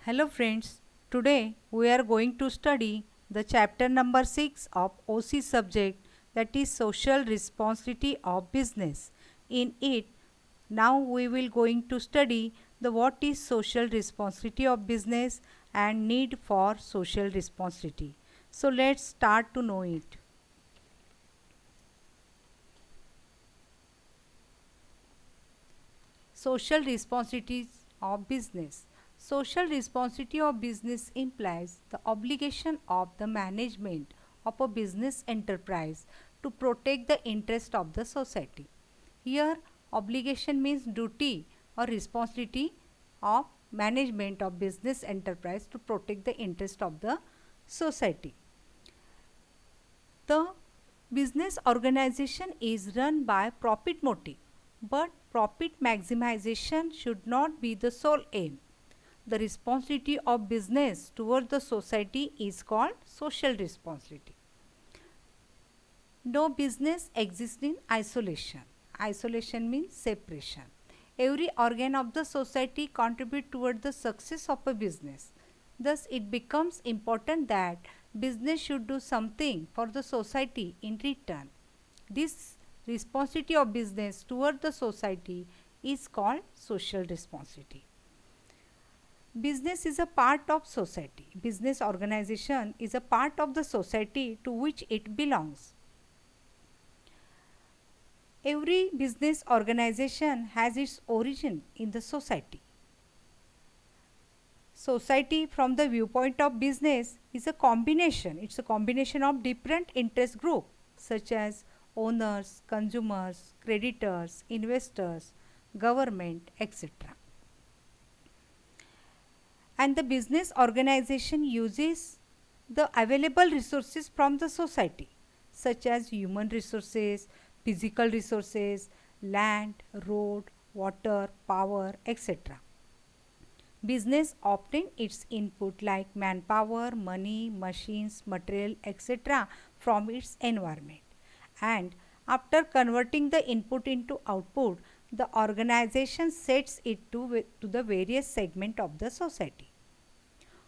Hello friends, today we are going to study the chapter number 6 of OC subject, that is social responsibility of business. In it, now we will going to study the what is social responsibility of business and need for social responsibility. So let's start to know it. Social responsibilities of business. Social responsibility of business implies the obligation of the management of a business enterprise to protect the interest of the society. Here, obligation means duty or responsibility of management of business enterprise to protect the interest of the society. The business organization is run by profit motive, but profit maximization should not be the sole aim. The responsibility of business towards the society is called social responsibility. No business exists in isolation. Isolation means separation. Every organ of the society contributes toward the success of a business. Thus, it becomes important that business should do something for the society in return. This responsibility of business toward the society is called social responsibility. Business is a part of society. Business organization is a part of the society to which it belongs. Every business organization has its origin in the society. Society from the viewpoint of business is a combination. It's a combination of different interest groups such as owners, consumers, creditors, investors, government, etc. And the business organization uses the available resources from the society such as human resources, physical resources, land, road, water, power, etc. Business obtain its input like manpower, money, machines, material, etc. from its environment. And after converting the input into output, the organization sets it to the various segment of the society.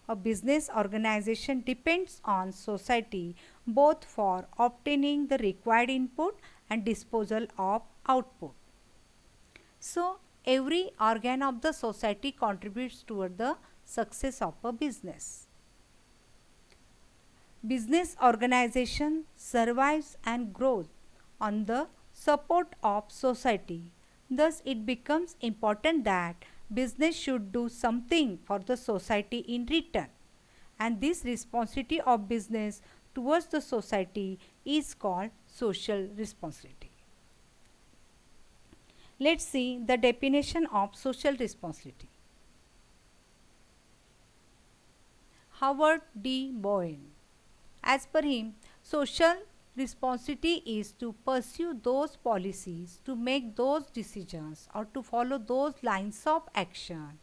A business organization depends on society both for obtaining the required input and disposal of output. So, every organ of the society contributes toward the success of a business. Business organization survives and grows on the support of society. Thus, it becomes important that business should do something for the society in return. And this responsibility of business towards the society is called social responsibility. Let's see the definition of social responsibility. Howard D. Bowen. As per him, social responsibility is to pursue those policies, to make those decisions, or to follow those lines of action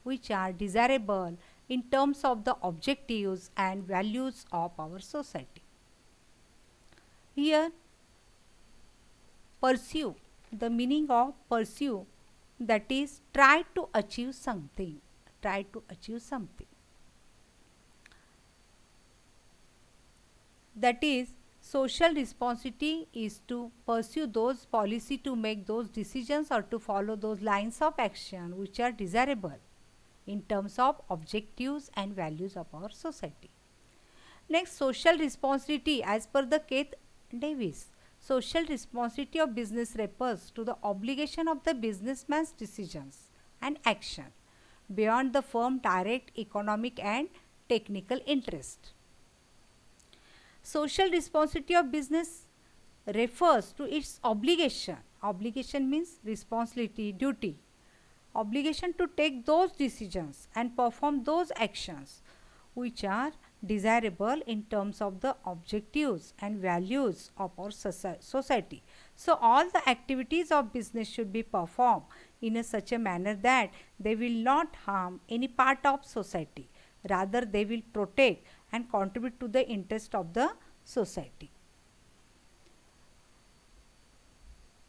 which are desirable in terms of the objectives and values of our society. Here, pursue, the meaning of pursue, that is try to achieve something. Try to achieve something. That is, social responsibility is to pursue those policy, to make those decisions, or to follow those lines of action which are desirable in terms of objectives and values of our society. Next, social responsibility as per the Keith Davis. Social responsibility of business refers to the obligation of the businessman's decisions and action beyond the firm's direct economic and technical interest. Social responsibility of business refers to its obligation. Obligation means responsibility, duty. Obligation to take those decisions and perform those actions which are desirable in terms of the objectives and values of our society. So, all the activities of business should be performed in such a manner that they will not harm any part of society. Rather, they will protect and contribute to the interest of the society.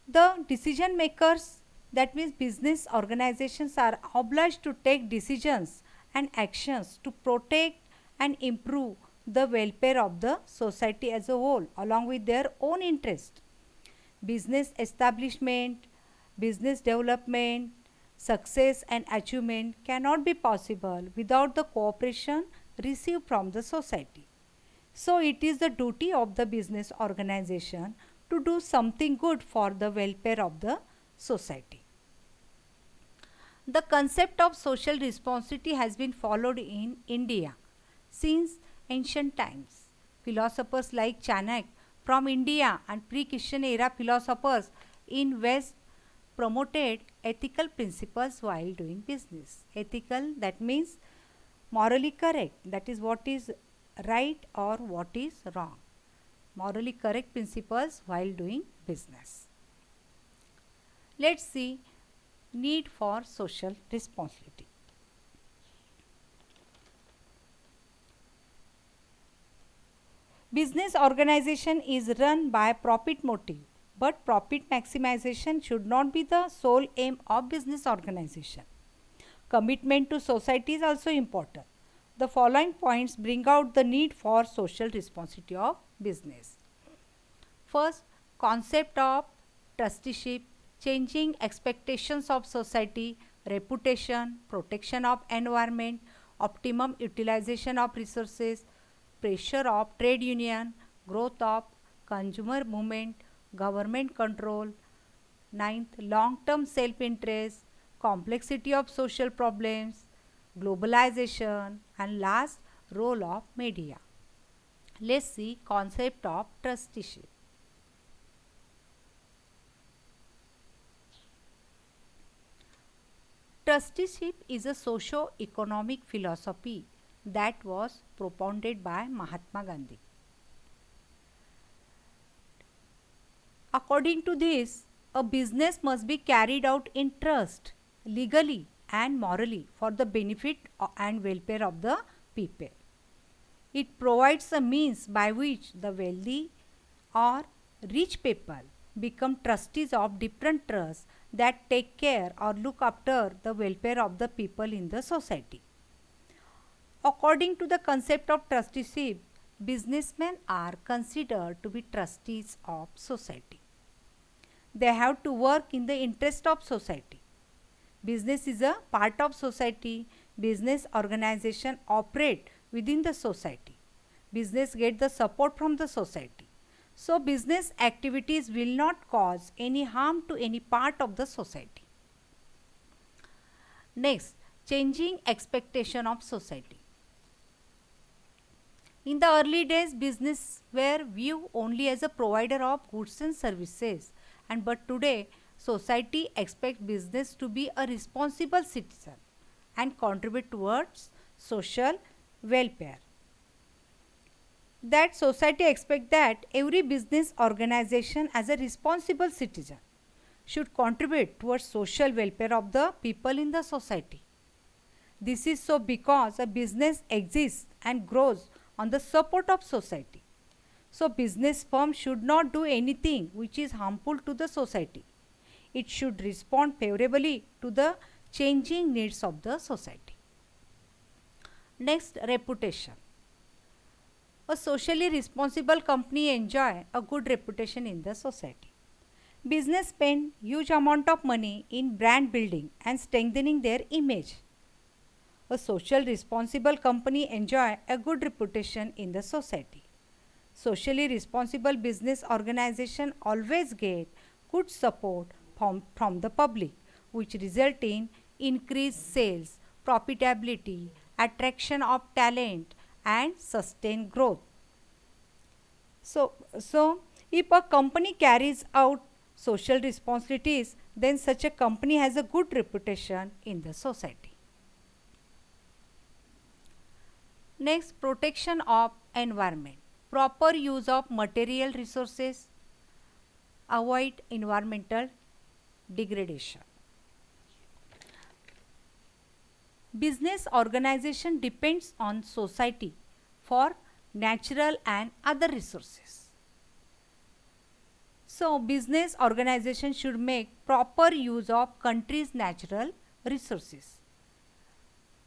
The decision makers, that means business organizations, are obliged to take decisions and actions to protect and improve the welfare of the society as a whole along with their own interest. Business establishment, business development, success and achievement cannot be possible without the cooperation received from the society. So it is the duty of the business organization to do something good for the welfare of the society. The concept of social responsibility has been followed in India since ancient times. Philosophers like Chanakya from India and pre-Christian era philosophers in West promoted ethical principles while doing business. Ethical, that means morally correct, that is what is right or what is wrong. Morally correct principles while doing business. Let's see need for social responsibility. Business organization is run by profit motive, but profit maximization should not be the sole aim of business organization. Commitment to society is also important. The following points bring out the need for social responsibility of business. First, concept of trusteeship, changing expectations of society, reputation, protection of environment, optimum utilization of resources, pressure of trade union, growth of consumer movement, government control. Ninth, long-term self-interest, complexity of social problems, globalization, and last, role of media. Let's see concept of trusteeship. Trusteeship is a socio-economic philosophy that was propounded by Mahatma Gandhi. According to this, a business must be carried out in trust, legally and morally for the benefit and welfare of the people. It provides a means by which the wealthy or rich people become trustees of different trusts that take care or look after the welfare of the people in the society. According to the concept of trusteeship, businessmen are considered to be trustees of society. They have to work in the interest of society. Business is a part of society. Business organization operate within the society. Business get the support from the society. So business activities will not cause any harm to any part of the society. Next, changing expectation of society. In the early days, business were viewed only as a provider of goods and services, and but today society expects business to be a responsible citizen and contribute towards social welfare. That society expects that every business organization as a responsible citizen should contribute towards social welfare of the people in the society. This is so because a business exists and grows on the support of society. So business firm should not do anything which is harmful to the society. It should respond favorably to the changing needs of the society. Next, reputation. A socially responsible company enjoy a good reputation in the society. Business spend huge amount of money in brand building and strengthening their image. A social responsible company enjoy a good reputation in the society. Socially responsible business organization always get good support from the public, which result in increased sales, profitability, attraction of talent, and sustained growth. So if a company carries out social responsibilities, then such a company has a good reputation in the society. Next, protection of environment. Proper use of material resources, avoid environmental degradation. Business organization depends on society for natural and other resources. So business organization should make proper use of country's natural resources.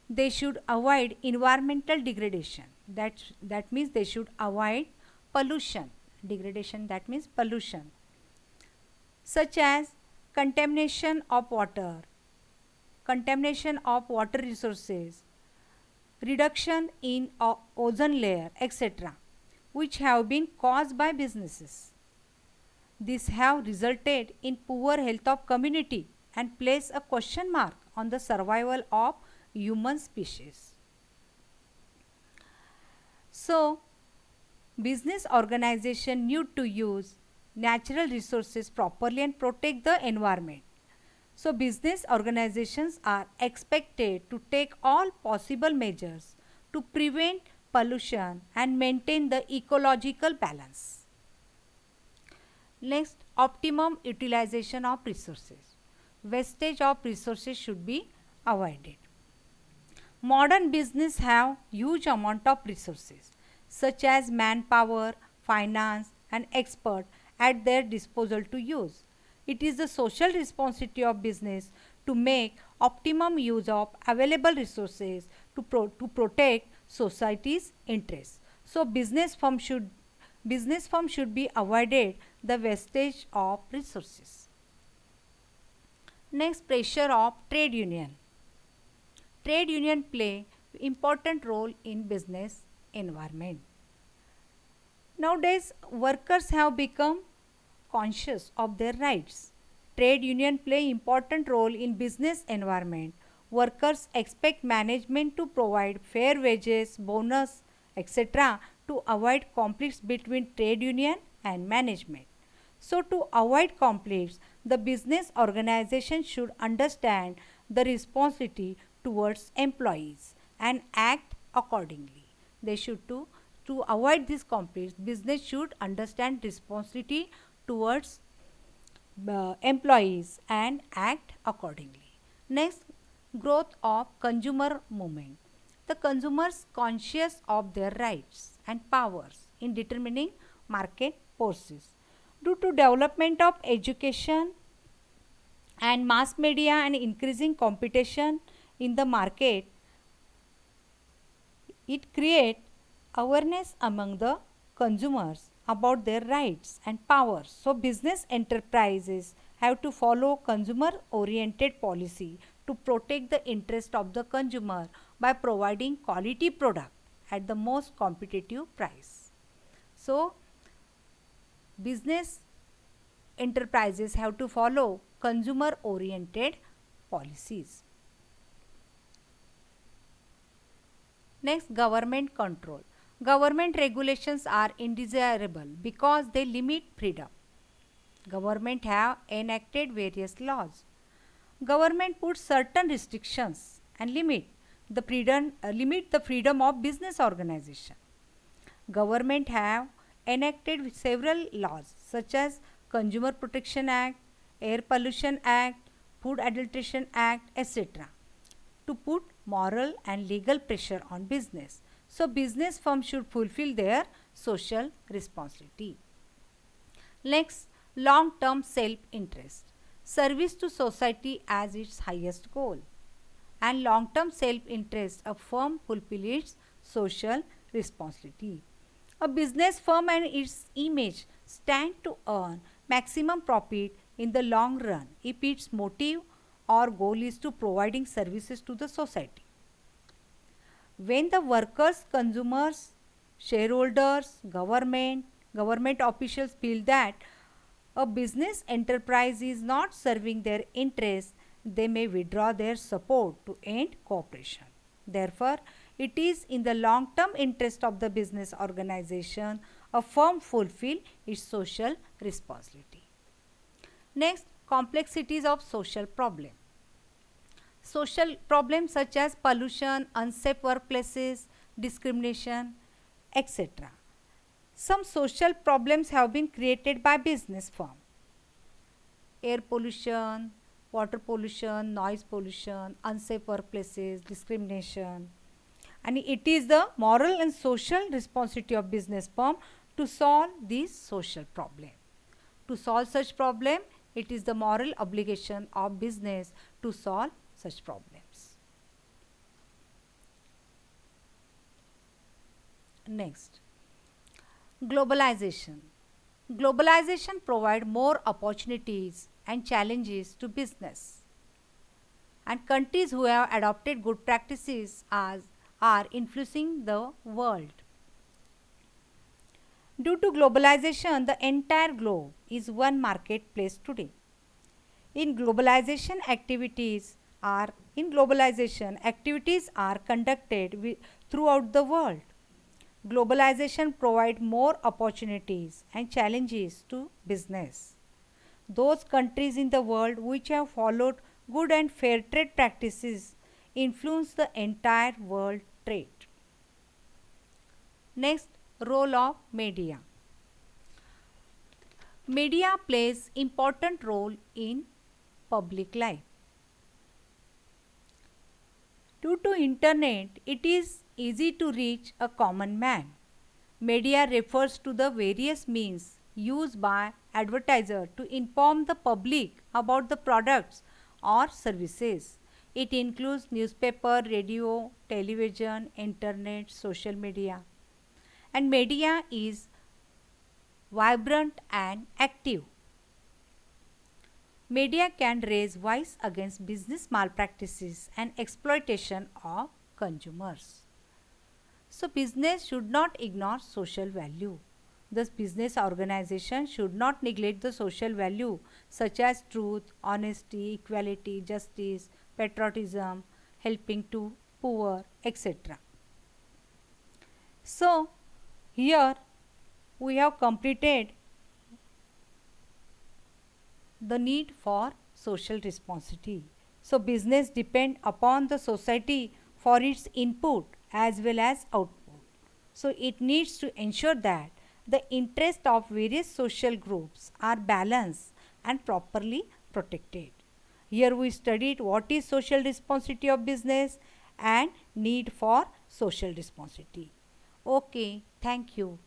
They should avoid environmental degradation. That means they should avoid pollution. Degradation, that means pollution, such as contamination of water resources, reduction in ozone layer, etc., which have been caused by businesses. These have resulted in poor health of community and place a question mark on the survival of human species. So, business organization need to use natural resources properly and protect the environment. So, business organizations are expected to take all possible measures to prevent pollution and maintain the ecological balance. Next, optimum utilization of resources. Wastage of resources should be avoided. Modern business have huge amount of resources such as manpower, finance and expert at their disposal to use. It is the social responsibility of business to make optimum use of available resources to protect society's interests. So business firm should be avoided the wastage of resources. Next, pressure of trade union. Trade union play important role in business environment. Nowadays, workers have become conscious of their rights. Trade union play important role in business environment. Workers expect management to provide fair wages, bonus, etc. to avoid conflicts between trade union and management. So to avoid conflicts, the business organization should understand the responsibility towards employees and act accordingly. They should to avoid these conflicts, business should understand responsibility towards employees and act accordingly. Next, growth of consumer movement. The consumers conscious of their rights and powers in determining market forces. Due to development of education and mass media and increasing competition in the market, it creates awareness among the consumers about their rights and powers. So business enterprises have to follow consumer oriented policy to protect the interest of the consumer by providing quality product at the most competitive price. So business enterprises have to follow consumer oriented policies. Next, government control. Government regulations are undesirable because they limit freedom. Government have enacted various laws. Government puts certain restrictions and limit the freedom of business organization. Government have enacted several laws such as Consumer Protection Act, Air Pollution Act, Food Adulteration Act, etc. to put moral and legal pressure on business. So business firms should fulfill their social responsibility. Next, long-term self-interest. Service to society as its highest goal. And long-term self-interest, a firm fulfills its social responsibility. A business firm and its image stand to earn maximum profit in the long run if its motive or goal is to providing services to the society. When the workers, consumers, shareholders, government officials feel that a business enterprise is not serving their interests, they may withdraw their support to end cooperation. Therefore, it is in the long-term interest of the business organization a firm fulfill its social responsibility. Next, complexities of social problem. Social problems such as pollution, unsafe workplaces, discrimination, etc. Some social problems have been created by business firm. Air pollution, water pollution, noise pollution, unsafe workplaces, discrimination. And it is the moral and social responsibility of business firm to solve these social problems. To solve such problem, it is the moral obligation of business to solve such problems. Next, globalization. Globalization provides more opportunities and challenges to business. And countries who have adopted good practices are influencing the world. Due to globalization, the entire globe is one marketplace today. In globalization, activities are conducted throughout the world. Globalization provides more opportunities and challenges to business. Those countries in the world which have followed good and fair trade practices influence the entire world trade. Next, role of media. Media plays important role in public life. Due to internet, it is easy to reach a common man. Media refers to the various means used by advertiser to inform the public about the products or services. It includes newspaper, radio, television, internet, social media. And media is vibrant and active. Media can raise voice against business malpractices and exploitation of consumers. So business should not ignore social value. Thus business organization should not neglect the social value such as truth, honesty, equality, justice, patriotism, helping to poor, etc. So here we have completed the need for social responsibility. So business depend upon the society for its input as well as output. So it needs to ensure that the interest of various social groups are balanced and properly protected. Here we studied what is social responsibility of business and need for social responsibility. Okay, thank you.